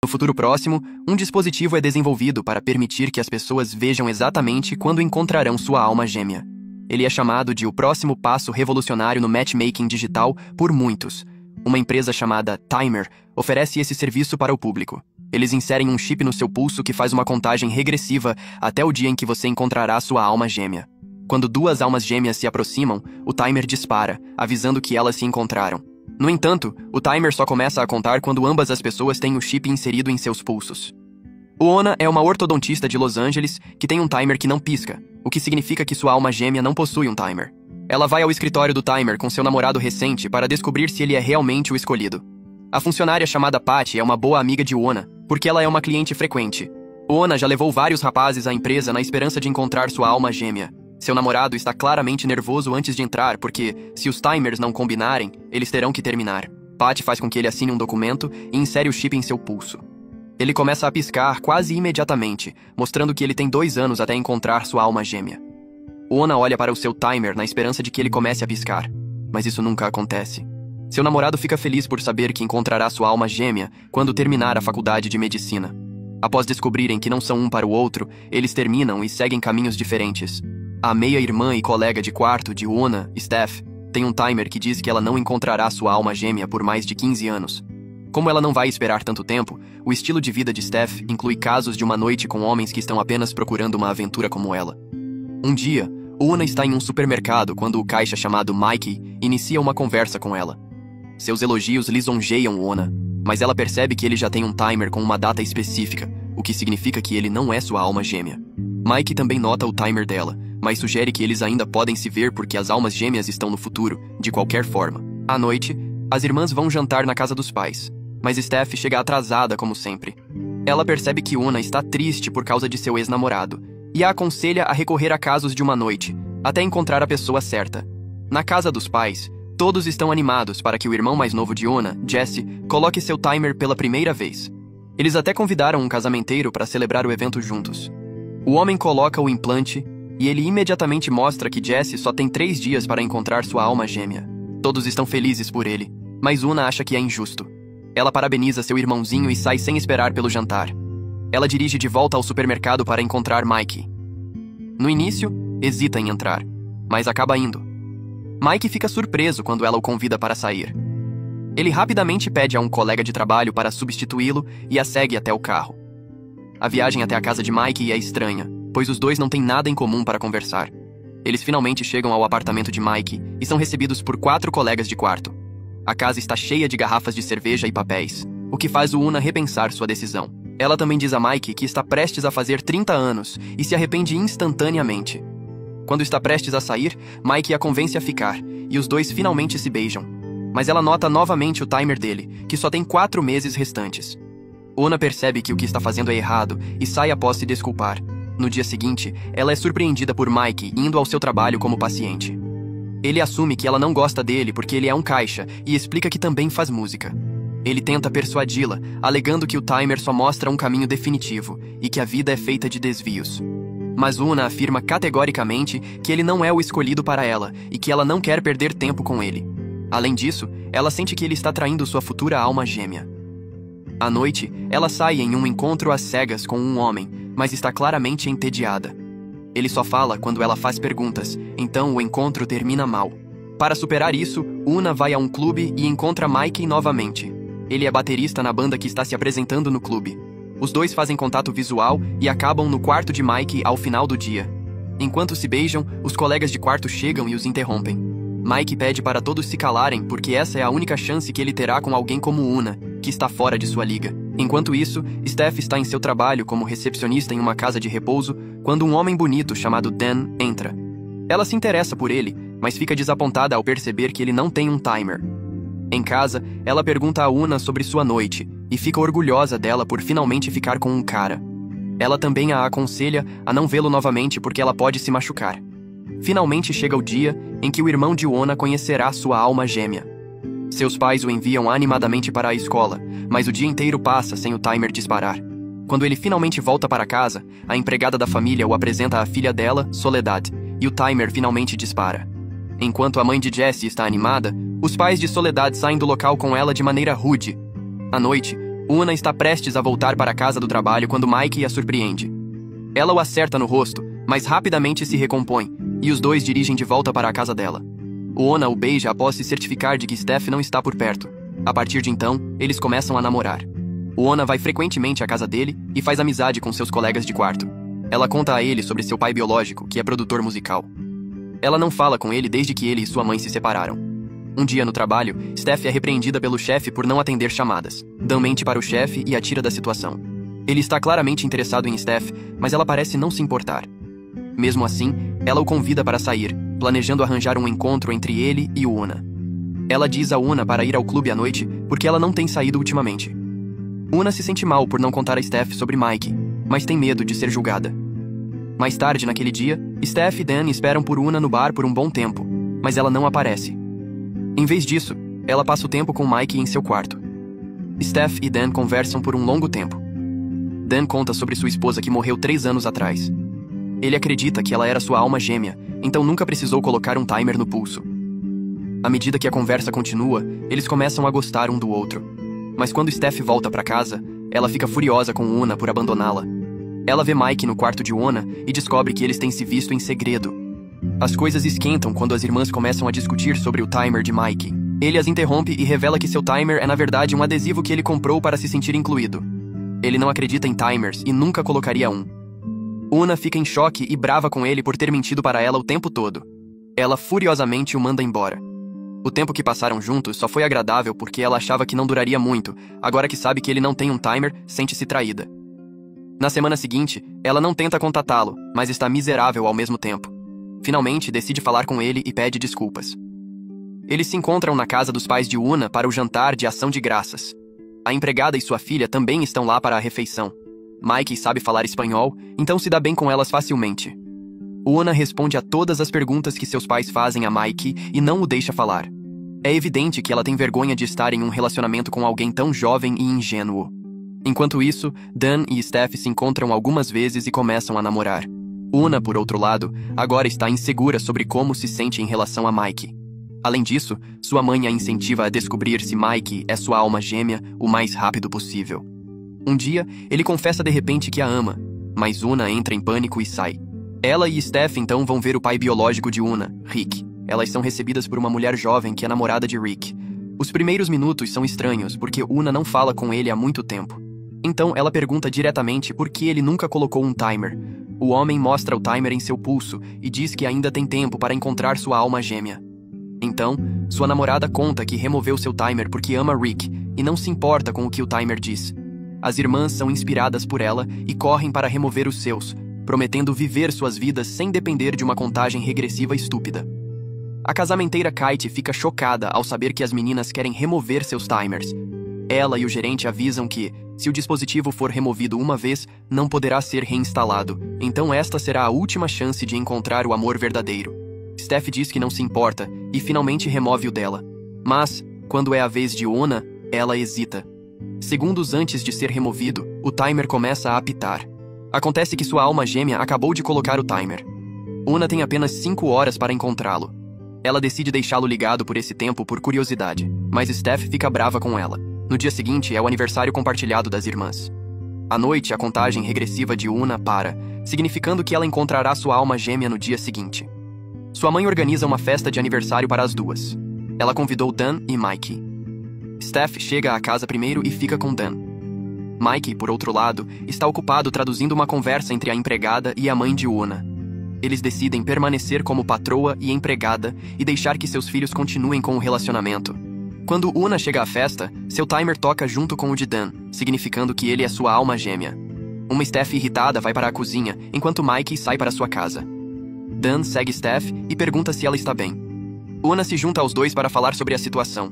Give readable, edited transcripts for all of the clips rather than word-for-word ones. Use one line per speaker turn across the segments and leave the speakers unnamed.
futuro próximo, um dispositivo é desenvolvido para permitir que as pessoas vejam exatamente quando encontrarão sua alma gêmea. Ele é chamado de o próximo passo revolucionário no matchmaking digital por muitos. Uma empresa chamada Timer oferece esse serviço para o público. Eles inserem um chip no seu pulso que faz uma contagem regressiva até o dia em que você encontrará sua alma gêmea. Quando duas almas gêmeas se aproximam, o timer dispara, avisando que elas se encontraram. No entanto, o timer só começa a contar quando ambas as pessoas têm o chip inserido em seus pulsos. Ona é uma ortodontista de Los Angeles que tem um timer que não pisca, o que significa que sua alma gêmea não possui um timer. Ela vai ao escritório do timer com seu namorado recente para descobrir se ele é realmente o escolhido. A funcionária chamada Patty é uma boa amiga de Ona, porque ela é uma cliente frequente. Ona já levou vários rapazes à empresa na esperança de encontrar sua alma gêmea. Seu namorado está claramente nervoso antes de entrar porque, se os timers não combinarem, eles terão que terminar. Patty faz com que ele assine um documento e insere o chip em seu pulso. Ele começa a piscar quase imediatamente, mostrando que ele tem 2 anos até encontrar sua alma gêmea. Ona olha para o seu timer na esperança de que ele comece a piscar, mas isso nunca acontece. Seu namorado fica feliz por saber que encontrará sua alma gêmea quando terminar a faculdade de medicina. Após descobrirem que não são um para o outro, eles terminam e seguem caminhos diferentes. A meia-irmã e colega de quarto de Ona, Steph, tem um timer que diz que ela não encontrará sua alma gêmea por mais de 15 anos. Como ela não vai esperar tanto tempo, o estilo de vida de Steph inclui casos de uma noite com homens que estão apenas procurando uma aventura como ela. Um dia, Ona está em um supermercado quando o caixa chamado Mikey inicia uma conversa com ela. Seus elogios lisonjeiam Ona, mas ela percebe que ele já tem um timer com uma data específica, o que significa que ele não é sua alma gêmea. Mike também nota o timer dela, mas sugere que eles ainda podem se ver porque as almas gêmeas estão no futuro, de qualquer forma. À noite, as irmãs vão jantar na casa dos pais, mas Steph chega atrasada como sempre. Ela percebe que Ona está triste por causa de seu ex-namorado, e a aconselha a recorrer a casos de uma noite, até encontrar a pessoa certa. Na casa dos pais, todos estão animados para que o irmão mais novo de Ona, Jesse, coloque seu timer pela primeira vez. Eles até convidaram um casamenteiro para celebrar o evento juntos. O homem coloca o implante e ele imediatamente mostra que Jesse só tem 3 dias para encontrar sua alma gêmea. Todos estão felizes por ele, mas Ona acha que é injusto. Ela parabeniza seu irmãozinho e sai sem esperar pelo jantar. Ela dirige de volta ao supermercado para encontrar Mike. No início, hesita em entrar, mas acaba indo. Mike fica surpreso quando ela o convida para sair. Ele rapidamente pede a um colega de trabalho para substituí-lo e a segue até o carro. A viagem até a casa de Mike é estranha, pois os dois não têm nada em comum para conversar. Eles finalmente chegam ao apartamento de Mike e são recebidos por 4 colegas de quarto. A casa está cheia de garrafas de cerveja e papéis, o que faz o Ona repensar sua decisão. Ela também diz a Mike que está prestes a fazer 30 anos e se arrepende instantaneamente. Quando está prestes a sair, Mike a convence a ficar, e os dois finalmente se beijam. Mas ela nota novamente o timer dele, que só tem 4 meses restantes. Ona percebe que o que está fazendo é errado e sai após se desculpar. No dia seguinte, ela é surpreendida por Mike indo ao seu trabalho como paciente. Ele assume que ela não gosta dele porque ele é um caixa e explica que também faz música. Ele tenta persuadi-la, alegando que o timer só mostra um caminho definitivo e que a vida é feita de desvios. Mas Ona afirma categoricamente que ele não é o escolhido para ela e que ela não quer perder tempo com ele. Além disso, ela sente que ele está traindo sua futura alma gêmea. À noite, ela sai em um encontro às cegas com um homem, mas está claramente entediada. Ele só fala quando ela faz perguntas, então o encontro termina mal. Para superar isso, Ona vai a um clube e encontra Mike novamente. Ele é baterista na banda que está se apresentando no clube. Os dois fazem contato visual e acabam no quarto de Mike ao final do dia. Enquanto se beijam, os colegas de quarto chegam e os interrompem. Mike pede para todos se calarem porque essa é a única chance que ele terá com alguém como Ona, que está fora de sua liga. Enquanto isso, Steph está em seu trabalho como recepcionista em uma casa de repouso quando um homem bonito chamado Dan entra. Ela se interessa por ele, mas fica desapontada ao perceber que ele não tem um timer. Em casa, ela pergunta a Ona sobre sua noite e fica orgulhosa dela por finalmente ficar com um cara. Ela também a aconselha a não vê-lo novamente porque ela pode se machucar. Finalmente chega o dia em que o irmão de Ona conhecerá sua alma gêmea. Seus pais o enviam animadamente para a escola, mas o dia inteiro passa sem o timer disparar. Quando ele finalmente volta para casa, a empregada da família o apresenta à filha dela, Soledad, e o timer finalmente dispara. Enquanto a mãe de Jesse está animada, os pais de Soledad saem do local com ela de maneira rude. À noite, Una está prestes a voltar para a casa do trabalho quando Mike a surpreende. Ela o acerta no rosto, mas rapidamente se recompõe, e os dois dirigem de volta para a casa dela. Una o beija após se certificar de que Steph não está por perto. A partir de então, eles começam a namorar. Una vai frequentemente à casa dele e faz amizade com seus colegas de quarto. Ela conta a ele sobre seu pai biológico, que é produtor musical. Ela não fala com ele desde que ele e sua mãe se separaram. Um dia no trabalho, Steph é repreendida pelo chefe por não atender chamadas. Dan mente para o chefe e a tira da situação. Ele está claramente interessado em Steph, mas ela parece não se importar. Mesmo assim, ela o convida para sair, planejando arranjar um encontro entre ele e Una. Ela diz a Una para ir ao clube à noite porque ela não tem saído ultimamente. Una se sente mal por não contar a Steph sobre Mike, mas tem medo de ser julgada. Mais tarde naquele dia, Steph e Dan esperam por Una no bar por um bom tempo, mas ela não aparece. Em vez disso, ela passa o tempo com Mike em seu quarto. Steph e Dan conversam por um longo tempo. Dan conta sobre sua esposa que morreu 3 anos atrás. Ele acredita que ela era sua alma gêmea, então nunca precisou colocar um timer no pulso. À medida que a conversa continua, eles começam a gostar um do outro. Mas quando Steph volta para casa, ela fica furiosa com Una por abandoná-la. Ela vê Mike no quarto de Una e descobre que eles têm se visto em segredo. As coisas esquentam quando as irmãs começam a discutir sobre o timer de Mike. Ele as interrompe e revela que seu timer é na verdade um adesivo que ele comprou para se sentir incluído. Ele não acredita em timers e nunca colocaria um. Una fica em choque e brava com ele por ter mentido para ela o tempo todo. Ela furiosamente o manda embora. O tempo que passaram juntos só foi agradável porque ela achava que não duraria muito. Agora que sabe que ele não tem um timer, sente-se traída. Na semana seguinte, ela não tenta contatá-lo, mas está miserável ao mesmo tempo. Finalmente, decide falar com ele e pede desculpas. Eles se encontram na casa dos pais de Una para o jantar de ação de graças. A empregada e sua filha também estão lá para a refeição. Mike sabe falar espanhol, então se dá bem com elas facilmente. Una responde a todas as perguntas que seus pais fazem a Mike e não o deixa falar. É evidente que ela tem vergonha de estar em um relacionamento com alguém tão jovem e ingênuo. Enquanto isso, Dan e Steph se encontram algumas vezes e começam a namorar. Una, por outro lado, agora está insegura sobre como se sente em relação a Mike. Além disso, sua mãe a incentiva a descobrir se Mike é sua alma gêmea o mais rápido possível. Um dia, ele confessa de repente que a ama, mas Una entra em pânico e sai. Ela e Steph então vão ver o pai biológico de Una, Rick. Elas são recebidas por uma mulher jovem que é namorada de Rick. Os primeiros minutos são estranhos porque Una não fala com ele há muito tempo. Então ela pergunta diretamente por que ele nunca colocou um timer. O homem mostra o timer em seu pulso e diz que ainda tem tempo para encontrar sua alma gêmea. Então, sua namorada conta que removeu seu timer porque ama Rick e não se importa com o que o timer diz. As irmãs são inspiradas por ela e correm para remover os seus, prometendo viver suas vidas sem depender de uma contagem regressiva estúpida. A casamenteira Kate fica chocada ao saber que as meninas querem remover seus timers. Ela e o gerente avisam que, se o dispositivo for removido uma vez, não poderá ser reinstalado, então esta será a última chance de encontrar o amor verdadeiro. Steph diz que não se importa e finalmente remove o dela. Mas, quando é a vez de Una, ela hesita. Segundos antes de ser removido, o timer começa a apitar. Acontece que sua alma gêmea acabou de colocar o timer. Una tem apenas 5 horas para encontrá-lo. Ela decide deixá-lo ligado por esse tempo por curiosidade, mas Steph fica brava com ela. No dia seguinte é o aniversário compartilhado das irmãs. À noite, a contagem regressiva de Una para, significando que ela encontrará sua alma gêmea no dia seguinte. Sua mãe organiza uma festa de aniversário para as duas. Ela convidou Dan e Mike. Steph chega à casa primeiro e fica com Dan. Mike, por outro lado, está ocupado traduzindo uma conversa entre a empregada e a mãe de Una. Eles decidem permanecer como patroa e empregada e deixar que seus filhos continuem com o relacionamento. Quando Una chega à festa, seu timer toca junto com o de Dan, significando que ele é sua alma gêmea. Uma Steph irritada vai para a cozinha, enquanto Mike sai para sua casa. Dan segue Steph e pergunta se ela está bem. Una se junta aos dois para falar sobre a situação.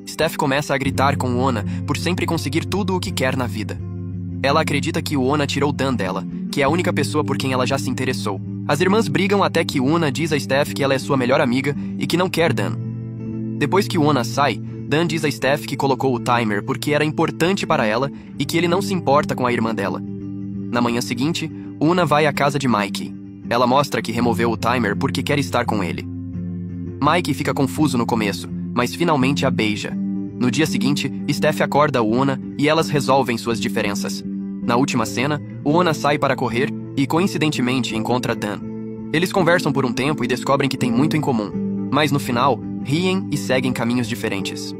Steph começa a gritar com Una por sempre conseguir tudo o que quer na vida. Ela acredita que Una tirou Dan dela, que é a única pessoa por quem ela já se interessou. As irmãs brigam até que Una diz a Steph que ela é sua melhor amiga e que não quer Dan. Depois que Una sai, Dan diz a Steph que colocou o timer porque era importante para ela e que ele não se importa com a irmã dela. Na manhã seguinte, Una vai à casa de Mike. Ela mostra que removeu o timer porque quer estar com ele. Mike fica confuso no começo, mas finalmente a beija. No dia seguinte, Steph acorda Oona e elas resolvem suas diferenças. Na última cena, Oona sai para correr e, coincidentemente, encontra Dan. Eles conversam por um tempo e descobrem que têm muito em comum, mas no final, riem e seguem caminhos diferentes.